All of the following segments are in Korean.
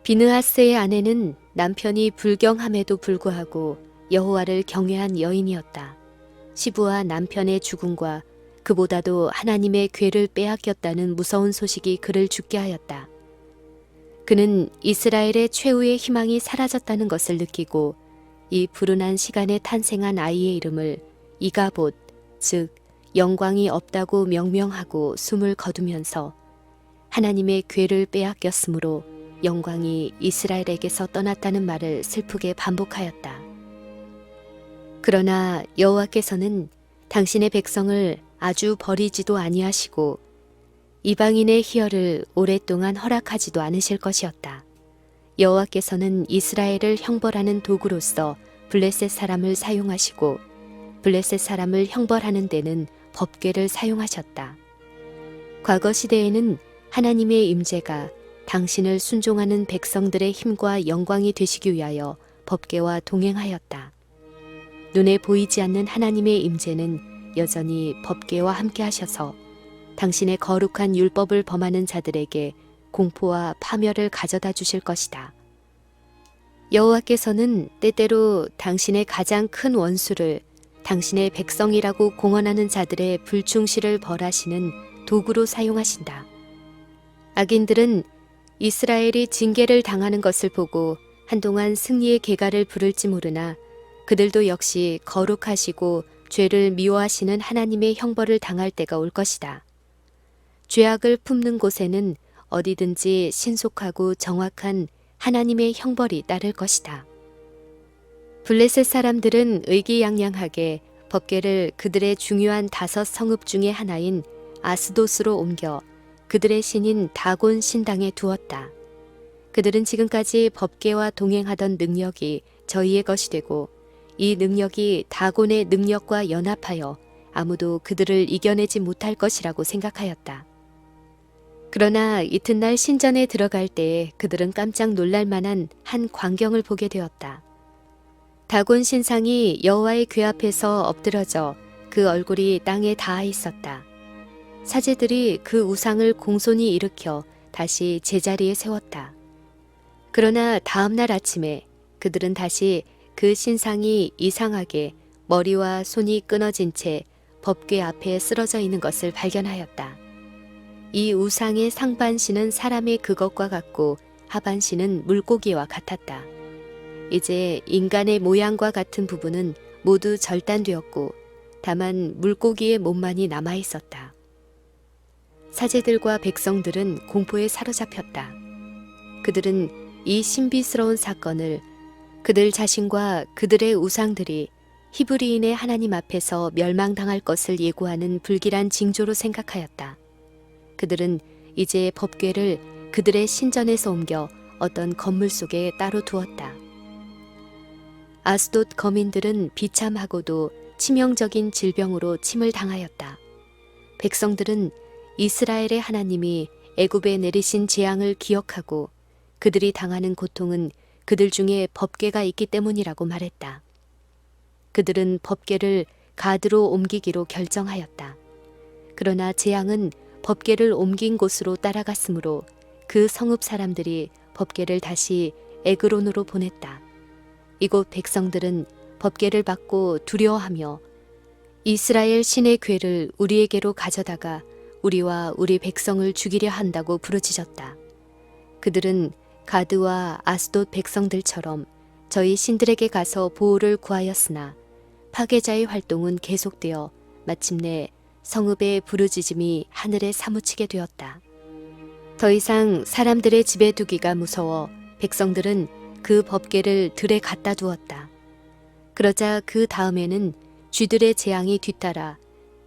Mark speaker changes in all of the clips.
Speaker 1: 비느하스의 아내는 남편이 불경함에도 불구하고 여호와를 경외한 여인이었다. 시부와 남편의 죽음과 그보다도 하나님의 궤를 빼앗겼다는 무서운 소식이 그를 죽게 하였다. 그는 이스라엘의 최후의 희망이 사라졌다는 것을 느끼고 이 불운한 시간에 탄생한 아이의 이름을 이가봇, 즉 영광이 없다고 명명하고 숨을 거두면서 하나님의 궤를 빼앗겼으므로 영광이 이스라엘에게서 떠났다는 말을 슬프게 반복하였다. 그러나 여호와께서는 당신의 백성을 아주 버리지도 아니하시고 이방인의 희열을 오랫동안 허락하지도 않으실 것이었다. 여호와께서는 이스라엘을 형벌하는 도구로서 블레셋 사람을 사용하시고 블레셋 사람을 형벌하는 데는 법궤를 사용하셨다. 과거 시대에는 하나님의 임재가 당신을 순종하는 백성들의 힘과 영광이 되시기 위하여 법궤와 동행하였다. 눈에 보이지 않는 하나님의 임재는 여전히 법궤와 함께 하셔서 당신의 거룩한 율법을 범하는 자들에게 공포와 파멸을 가져다 주실 것이다. 여호와께서는 때때로 당신의 가장 큰 원수를 당신의 백성이라고 공언하는 자들의 불충실을 벌하시는 도구로 사용하신다. 악인들은 이스라엘이 징계를 당하는 것을 보고 한동안 승리의 계가를 부를지 모르나 그들도 역시 거룩하시고 죄를 미워하시는 하나님의 형벌을 당할 때가 올 것이다. 죄악을 품는 곳에는 어디든지 신속하고 정확한 하나님의 형벌이 따를 것이다. 블레셋 사람들은 의기양양하게 법궤를 그들의 중요한 5 성읍 중의 하나인 아스돗으로 옮겨 그들의 신인 다곤 신당에 두었다. 그들은 지금까지 법궤와 동행하던 능력이 저희의 것이 되고 이 능력이 다곤의 능력과 연합하여 아무도 그들을 이겨내지 못할 것이라고 생각하였다. 그러나 이튿날 신전에 들어갈 때에 그들은 깜짝 놀랄 만한 한 광경을 보게 되었다. 다곤 신상이 여호와의 궤 앞에서 엎드러져 그 얼굴이 땅에 닿아 있었다. 사제들이 그 우상을 공손히 일으켜 다시 제자리에 세웠다. 그러나 다음 날 아침에 그들은 다시 그 신상이 이상하게 머리와 손이 끊어진 채 법궤 앞에 쓰러져 있는 것을 발견하였다. 이 우상의 상반신은 사람의 그것과 같고 하반신은 물고기와 같았다. 이제 인간의 모양과 같은 부분은 모두 절단되었고 다만 물고기의 몸만이 남아 있었다. 사제들과 백성들은 공포에 사로잡혔다. 그들은 이 신비스러운 사건을 그들 자신과 그들의 우상들이 히브리인의 하나님 앞에서 멸망당할 것을 예고하는 불길한 징조로 생각하였다. 그들은 이제 법궤를 그들의 신전에서 옮겨 어떤 건물 속에 따로 두었다. 아스돗 거민들은 비참하고도 치명적인 질병으로 침을 당하였다. 백성들은 이스라엘의 하나님이 애굽에 내리신 재앙을 기억하고 그들이 당하는 고통은 그들 중에 법궤가 있기 때문이라고 말했다. 그들은 법궤를 가드로 옮기기로 결정하였다. 그러나 재앙은 법궤를 옮긴 곳으로 따라갔으므로 그 성읍 사람들이 법궤를 다시 에그론으로 보냈다. 이곳 백성들은 법궤를 받고 두려워하며 이스라엘 신의 궤를 우리에게로 가져다가 우리와 우리 백성을 죽이려 한다고 부르짖었다. 그들은 가드와 아스돗 백성들처럼 저희 신들에게 가서 보호를 구하였으나 파괴자의 활동은 계속되어 마침내 성읍의 부르짖음이 하늘에 사무치게 되었다. 더 이상 사람들의 집에 두기가 무서워 백성들은 그 법궤를 들에 갖다 두었다. 그러자 그 다음에는 쥐들의 재앙이 뒤따라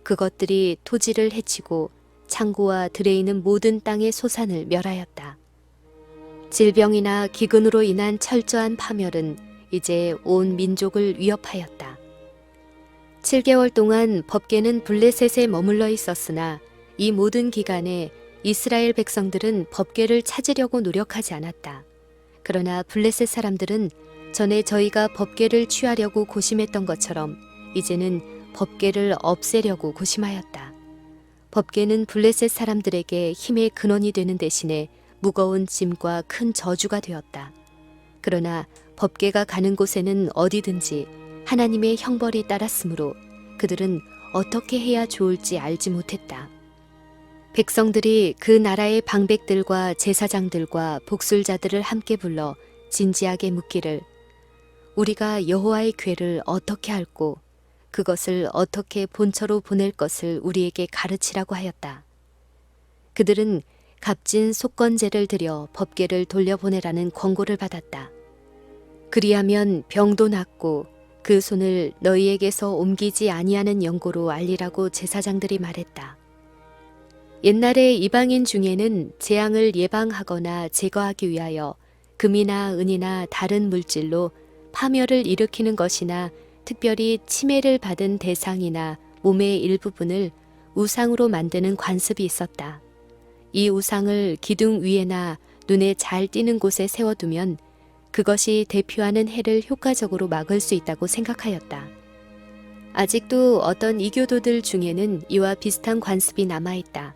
Speaker 1: 그것들이 토지를 해치고 창고와 들에 있는 모든 땅의 소산을 멸하였다. 질병이나 기근으로 인한 철저한 파멸은 이제 온 민족을 위협하였다. 7개월 동안 법궤는 블레셋에 머물러 있었으나 이 모든 기간에 이스라엘 백성들은 법궤를 찾으려고 노력하지 않았다. 그러나 블레셋 사람들은 전에 저희가 법궤를 취하려고 고심했던 것처럼 이제는 법궤를 없애려고 고심하였다. 법궤는 블레셋 사람들에게 힘의 근원이 되는 대신에 무거운 짐과 큰 저주가 되었다. 그러나 법궤가 가는 곳에는 어디든지 하나님의 형벌이 따랐으므로 그들은 어떻게 해야 좋을지 알지 못했다. 백성들이 그 나라의 방백들과 제사장들과 복술자들을 함께 불러 진지하게 묻기를 우리가 여호와의 궤를 어떻게 할꼬 그것을 어떻게 본처로 보낼 것을 우리에게 가르치라고 하였다. 그들은 값진 속건제를 드려 법궤를 돌려보내라는 권고를 받았다. 그리하면 병도 낫고 그 손을 너희에게서 옮기지 아니하는 연고로 알리라고 제사장들이 말했다. 옛날에 이방인 중에는 재앙을 예방하거나 제거하기 위하여 금이나 은이나 다른 물질로 파멸을 일으키는 것이나 특별히 치매를 받은 대상이나 몸의 일부분을 우상으로 만드는 관습이 있었다. 이 우상을 기둥 위에나 눈에 잘 띄는 곳에 세워두면 그것이 대표하는 해를 효과적으로 막을 수 있다고 생각하였다. 아직도 어떤 이교도들 중에는 이와 비슷한 관습이 남아있다.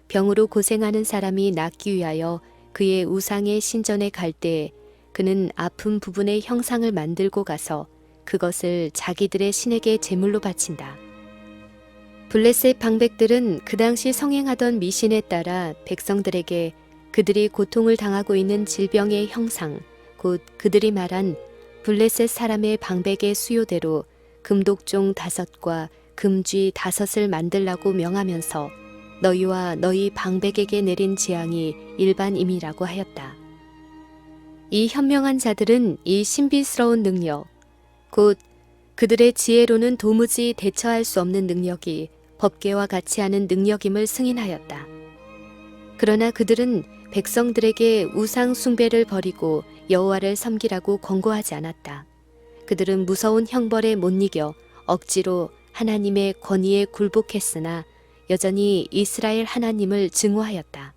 Speaker 1: 병으로 고생하는 사람이 낫기 위하여 그의 우상의 신전에 갈 때에 그는 아픈 부분의 형상을 만들고 가서 그것을 자기들의 신에게 제물로 바친다. 블레셋 방백들은 그 당시 성행하던 미신에 따라 백성들에게 그들이 고통을 당하고 있는 질병의 형상, 곧 그들이 말한 블레셋 사람의 방백의 수요대로 금독종 5과 금쥐 5을 만들라고 명하면서 너희와 너희 방백에게 내린 재앙이 일반임이라고 하였다. 이 현명한 자들은 이 신비스러운 능력, 곧 그들의 지혜로는 도무지 대처할 수 없는 능력이 법궤와 같이 하는 능력임을 승인하였다. 그러나 그들은 백성들에게 우상 숭배를 버리고 여호와를 섬기라고 권고하지 않았다. 그들은 무서운 형벌에 못 이겨 억지로 하나님의 권위에 굴복했으나 여전히 이스라엘 하나님을 증오하였다.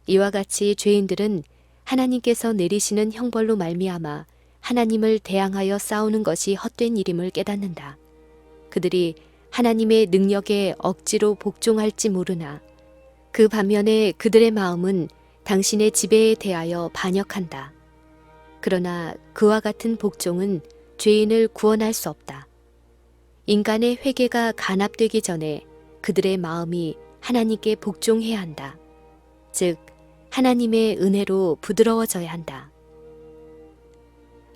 Speaker 1: 이와 같이 죄인들은 하나님께서 내리시는 형벌로 말미암아 하나님을 대항하여 싸우는 것이 헛된 일임을 깨닫는다. 그들이 하나님의 능력에 억지로 복종할지 모르나 그 반면에 그들의 마음은 당신의 지배에 대하여 반역한다. 그러나 그와 같은 복종은 죄인을 구원할 수 없다. 인간의 회개가 간합되기 전에 그들의 마음이 하나님께 복종해야 한다. 즉 하나님의 은혜로 부드러워져야 한다.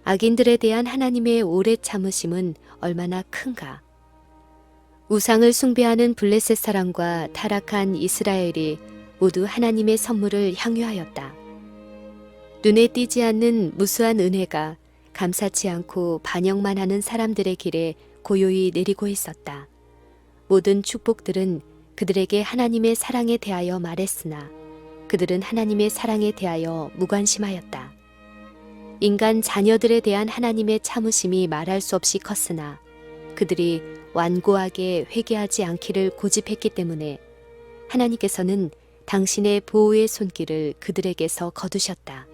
Speaker 1: 악인들에 대한 하나님의 오래 참으심은 얼마나 큰가. 우상을 숭배하는 블레셋 사람과 타락한 이스라엘이 모두 하나님의 선물을 향유하였다. 눈에 띄지 않는 무수한 은혜가 감사치 않고 반역만 하는 사람들의 길에 고요히 내리고 있었다. 모든 축복들은 그들에게 하나님의 사랑에 대하여 말했으나 그들은 하나님의 사랑에 대하여 무관심하였다. 인간 자녀들에 대한 하나님의 참으심이 말할 수 없이 컸으나 그들이 완고하게 회개하지 않기를 고집했기 때문에 하나님께서는 당신의 보호의 손길을 그들에게서 거두셨다.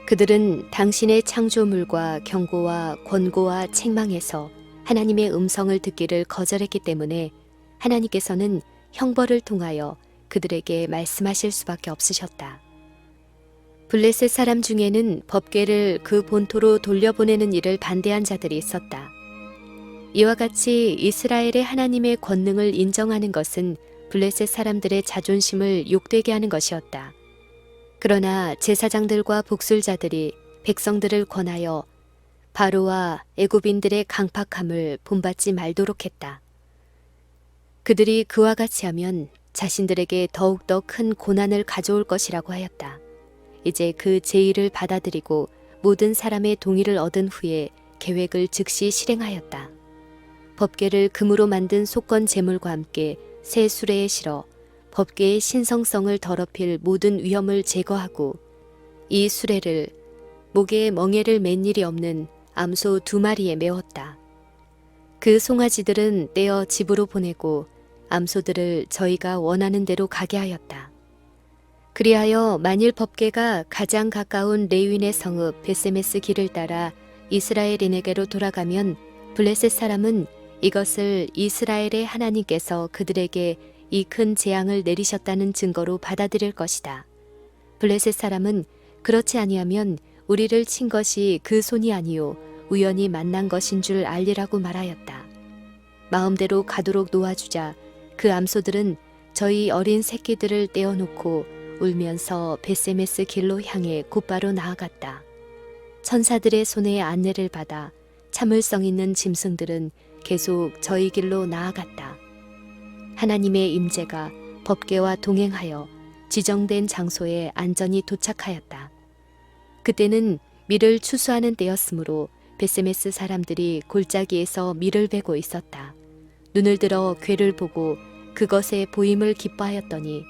Speaker 1: 그들은 당신의 창조물과 경고와 권고와 책망에서 하나님의 음성을 듣기를 거절했기 때문에 하나님께서는 형벌을 통하여 그들에게 말씀하실 수밖에 없으셨다. 블레셋 사람 중에는 법궤를 그 본토로 돌려보내는 일을 반대한 자들이 있었다. 이와 같이 이스라엘의 하나님의 권능을 인정하는 것은 블레셋 사람들의 자존심을 욕되게 하는 것이었다. 그러나 제사장들과 복술자들이 백성들을 권하여 바로와 애굽인들의 강팍함을 본받지 말도록 했다. 그들이 그와 같이 하면 자신들에게 더욱더 큰 고난을 가져올 것이라고 하였다. 이제 그 제의를 받아들이고 모든 사람의 동의를 얻은 후에 계획을 즉시 실행하였다. 법궤를 금으로 만든 속건 제물과 함께 새 수레에 실어 법궤의 신성성을 더럽힐 모든 위험을 제거하고 이 수레를 목에 멍에를 맨 일이 없는 암소 2마리에 메웠다. 그 송아지들은 떼어 집으로 보내고 암소들을 저희가 원하는 대로 가게 하였다. 그리하여 만일 법궤가 가장 가까운 레윈의 성읍 베세메스 길을 따라 이스라엘인에게로 돌아가면 블레셋 사람은 이것을 이스라엘의 하나님께서 그들에게 이 큰 재앙을 내리셨다는 증거로 받아들일 것이다. 블레셋 사람은 그렇지 아니하면 우리를 친 것이 그 손이 아니요 우연히 만난 것인 줄 알리라고 말하였다. 마음대로 가도록 놓아주자 그 암소들은 저희 어린 새끼들을 떼어놓고 울면서 벳세메스 길로 향해 곧바로 나아갔다. 천사들의 손에 안내를 받아 참을성 있는 짐승들은 계속 저희 길로 나아갔다. 하나님의 임재가 법궤와 동행하여 지정된 장소에 안전히 도착하였다. 그때는 밀을 추수하는 때였으므로 벳세메스 사람들이 골짜기에서 밀을 베고 있었다. 눈을 들어 궤를 보고 그것의 보임을 기뻐하였더니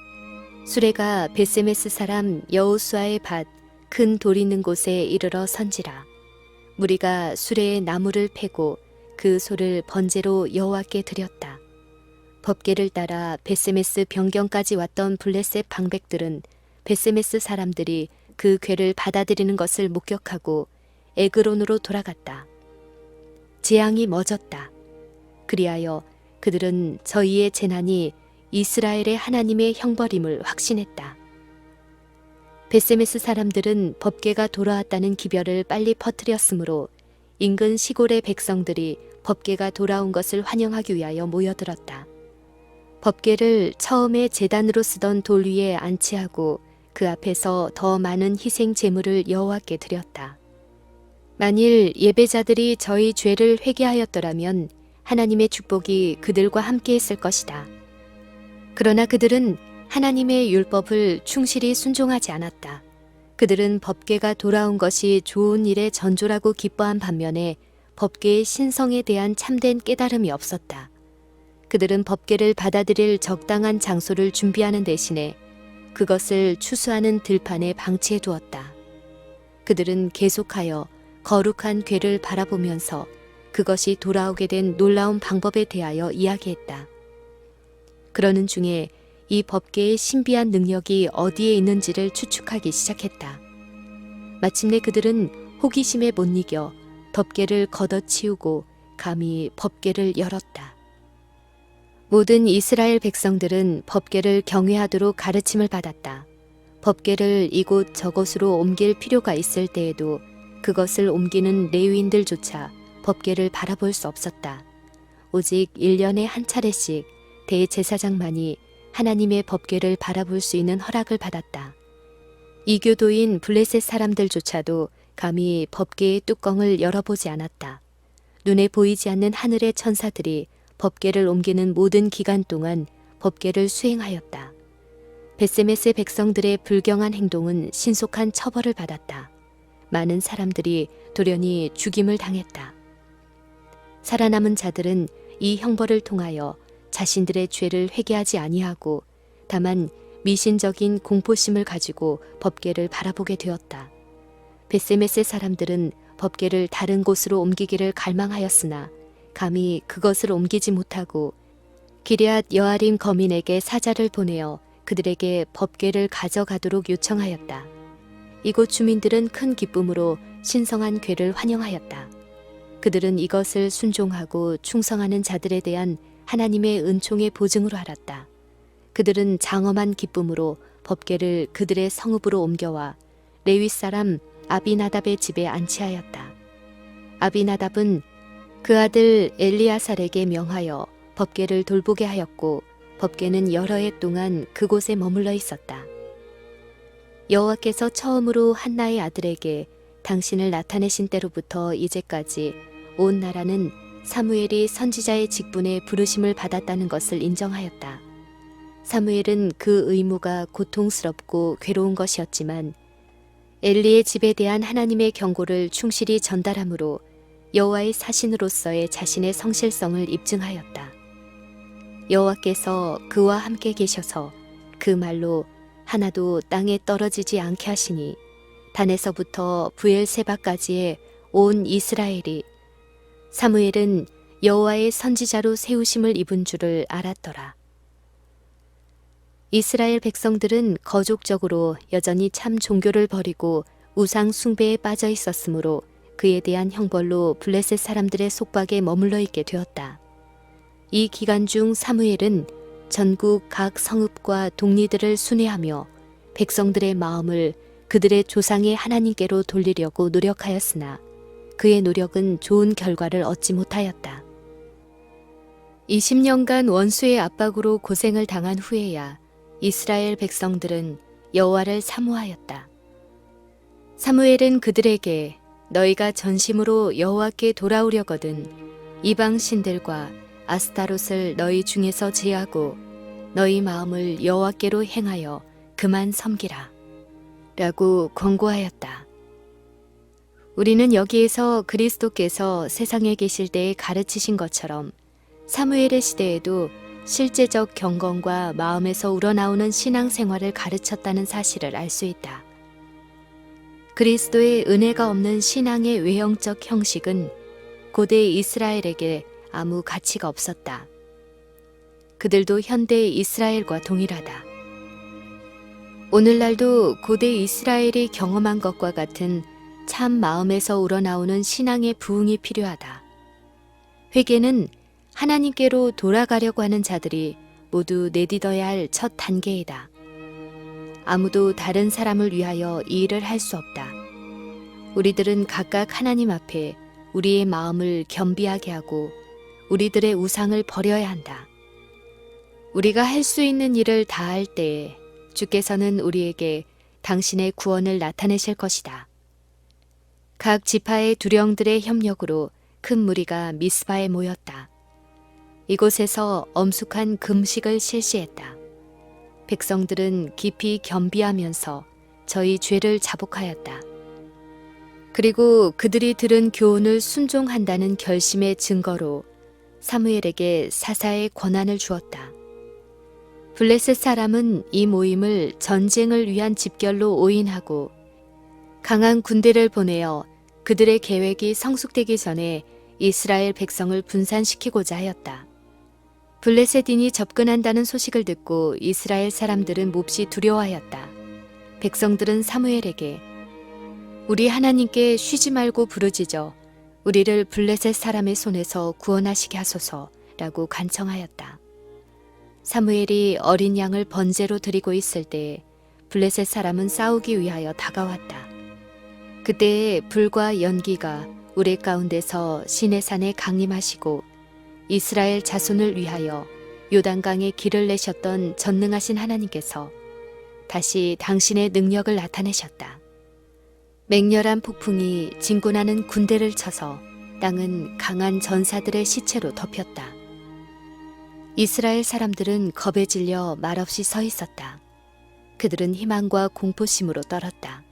Speaker 1: 수레가 벳세메스 사람 여호수아의 밭 큰 돌 있는 곳에 이르러 선지라. 무리가 수레에 나무를 패고 그 소를 번제로 여호와께 드렸다. 법궤를 따라 벳세메스 변경까지 왔던 블레셋 방백들은 벳세메스 사람들이 그 궤를 받아들이는 것을 목격하고 에그론으로 돌아갔다. 재앙이 멎었다. 그리하여 그들은 저희의 재난이 이스라엘의 하나님의 형벌임을 확신했다. 벳세메스 사람들은 법궤가 돌아왔다는 기별을 빨리 퍼뜨렸으므로 인근 시골의 백성들이 법궤가 돌아온 것을 환영하기 위하여 모여들었다. 법궤를 처음에 제단으로 쓰던 돌 위에 안치하고 그 앞에서 더 많은 희생 제물을 여호와께 드렸다. 만일 예배자들이 저희 죄를 회개하였더라면 하나님의 축복이 그들과 함께 있을 것이다. 그러나 그들은 하나님의 율법을 충실히 순종하지 않았다. 그들은 법궤가 돌아온 것이 좋은 일의 전조라고 기뻐한 반면에 법궤의 신성에 대한 참된 깨달음이 없었다. 그들은 법궤를 받아들일 적당한 장소를 준비하는 대신에 그것을 추수하는 들판에 방치해 두었다. 그들은 계속하여 거룩한 궤를 바라보면서 그것이 돌아오게 된 놀라운 방법에 대하여 이야기했다. 그러는 중에 이 법궤의 신비한 능력이 어디에 있는지를 추측하기 시작했다. 마침내 그들은 호기심에 못 이겨 법궤를 걷어치우고 감히 법궤를 열었다. 모든 이스라엘 백성들은 법궤를 경외하도록 가르침을 받았다. 법궤를 이곳 저곳으로 옮길 필요가 있을 때에도 그것을 옮기는 레위인들조차 법궤를 바라볼 수 없었다. 오직 1년에 한 차례씩 대제사장만이 하나님의 법궤를 바라볼 수 있는 허락을 받았다. 이교도인 블레셋 사람들조차도 감히 법궤의 뚜껑을 열어보지 않았다. 눈에 보이지 않는 하늘의 천사들이 법궤를 옮기는 모든 기간 동안 법궤를 수행하였다. 벳세메스의 백성들의 불경한 행동은 신속한 처벌을 받았다. 많은 사람들이 돌연히 죽임을 당했다. 살아남은 자들은 이 형벌을 통하여 자신들의 죄를 회개하지 아니하고 다만 미신적인 공포심을 가지고 법궤를 바라보게 되었다. 벳세메스의 사람들은 법궤를 다른 곳으로 옮기기를 갈망하였으나 감히 그것을 옮기지 못하고 기럇 여아림 거민에게 사자를 보내어 그들에게 법궤를 가져가도록 요청하였다. 이곳 주민들은 큰 기쁨으로 신성한 궤를 환영하였다. 그들은 이것을 순종하고 충성하는 자들에 대한 하나님의 은총의 보증으로 알았다. 그들은 장엄한 기쁨으로 법궤를 그들의 성읍으로 옮겨와 레위 사람 아비나답의 집에 안치하였다. 아비나답은 그 아들 엘리아살에게 명하여 법궤를 돌보게 하였고 법궤는 여러 해 동안 그곳에 머물러 있었다. 여호와께서 처음으로 한나의 아들에게 당신을 나타내신 때로부터 이제까지 온 나라는 사무엘이 선지자의 직분에 부르심을 받았다는 것을 인정하였다. 사무엘은 그 의무가 고통스럽고 괴로운 것이었지만 엘리의 집에 대한 하나님의 경고를 충실히 전달함으로 여호와의 사신으로서의 자신의 성실성을 입증하였다. 여호와께서 그와 함께 계셔서 그 말로 하나도 땅에 떨어지지 않게 하시니 단에서부터 부엘세바까지의 온 이스라엘이 사무엘은 여호와의 선지자로 세우심을 입은 줄을 알았더라. 이스라엘 백성들은 거족적으로 여전히 참 종교를 버리고 우상 숭배에 빠져 있었으므로 그에 대한 형벌로 블레셋 사람들의 속박에 머물러 있게 되었다. 이 기간 중 사무엘은 전국 각 성읍과 동리들을 순회하며 백성들의 마음을 그들의 조상의 하나님께로 돌리려고 노력하였으나 그의 노력은 좋은 결과를 얻지 못하였다. 20년간 원수의 압박으로 고생을 당한 후에야 이스라엘 백성들은 여호와를 사모하였다. 사무엘은 그들에게 너희가 전심으로 여호와께 돌아오려거든 이방 신들과 아스타롯을 너희 중에서 제하고 너희 마음을 여호와께로 행하여 그만 섬기라 라고 권고하였다. 우리는 여기에서 그리스도께서 세상에 계실 때에 가르치신 것처럼 사무엘의 시대에도 실제적 경건과 마음에서 우러나오는 신앙생활을 가르쳤다는 사실을 알 수 있다. 그리스도의 은혜가 없는 신앙의 외형적 형식은 고대 이스라엘에게 아무 가치가 없었다. 그들도 현대 이스라엘과 동일하다. 오늘날도 고대 이스라엘이 경험한 것과 같은 참 마음에서 우러나오는 신앙의 부흥이 필요하다. 회개는 하나님께로 돌아가려고 하는 자들이 모두 내딛어야 할 첫 단계이다. 아무도 다른 사람을 위하여 이 일을 할 수 없다. 우리들은 각각 하나님 앞에 우리의 마음을 겸비하게 하고 우리들의 우상을 버려야 한다. 우리가 할 수 있는 일을 다할 때에 주께서는 우리에게 당신의 구원을 나타내실 것이다. 각 지파의 두령들의 협력으로 큰 무리가 미스바에 모였다. 이곳에서 엄숙한 금식을 실시했다. 백성들은 깊이 겸비하면서 저희 죄를 자복하였다. 그리고 그들이 들은 교훈을 순종한다는 결심의 증거로 사무엘에게 사사의 권한을 주었다. 블레셋 사람은 이 모임을 전쟁을 위한 집결로 오인하고 강한 군대를 보내어 그들의 계획이 성숙되기 전에 이스라엘 백성을 분산시키고자 하였다. 블레셋인이 접근한다는 소식을 듣고 이스라엘 사람들은 몹시 두려워하였다. 백성들은 사무엘에게 우리 하나님께 쉬지 말고 부르짖어 우리를 블레셋 사람의 손에서 구원하시게 하소서라고 간청하였다. 사무엘이 어린 양을 번제로 드리고 있을 때에 블레셋 사람은 싸우기 위하여 다가왔다. 그때에 불과 연기가 우레 가운데서 시내산에 강림하시고 이스라엘 자손을 위하여 요단강에 길을 내셨던 전능하신 하나님께서 다시 당신의 능력을 나타내셨다. 맹렬한 폭풍이 진군하는 군대를 쳐서 땅은 강한 전사들의 시체로 덮였다. 이스라엘 사람들은 겁에 질려 말없이 서 있었다. 그들은 희망과 공포심으로 떨었다.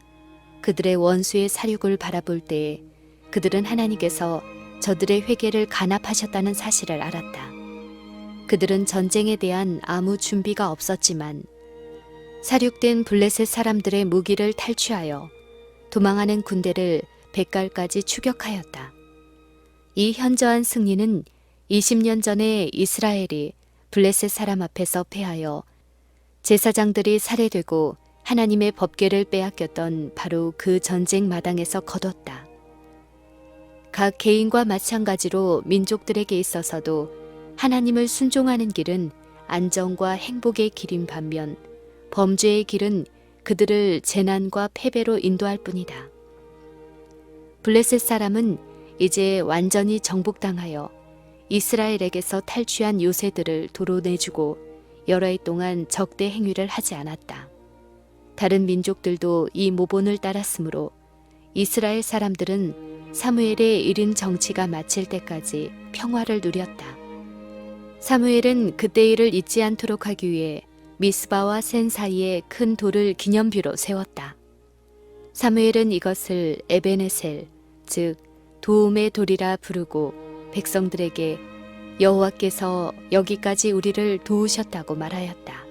Speaker 1: 그들의 원수의 사륙을 바라볼 때에 그들은 하나님께서 저들의 회개를 간합하셨다는 사실을 알았다. 그들은 전쟁에 대한 아무 준비가 없었지만 사륙된 블레셋 사람들의 무기를 탈취하여 도망하는 군대를 백갈까지 추격하였다. 이 현저한 승리는 20년 전에 이스라엘이 블레셋 사람 앞에서 패하여 제사장들이 살해되고 하나님의 법궤를 빼앗겼던 바로 그 전쟁 마당에서 거뒀다. 각 개인과 마찬가지로 민족들에게 있어서도 하나님을 순종하는 길은 안정과 행복의 길인 반면 범죄의 길은 그들을 재난과 패배로 인도할 뿐이다. 블레셋 사람은 이제 완전히 정복당하여 이스라엘에게서 탈취한 요새들을 도로 내주고 여러 해 동안 적대 행위를 하지 않았다. 다른 민족들도 이 모본을 따랐으므로 이스라엘 사람들은 사무엘의 1인 정치가 마칠 때까지 평화를 누렸다. 사무엘은 그때 일을 잊지 않도록 하기 위해 미스바와 센 사이에 큰 돌을 기념비로 세웠다. 사무엘은 이것을 에베네셀, 즉 도움의 돌이라 부르고 백성들에게 여호와께서 여기까지 우리를 도우셨다고 말하였다.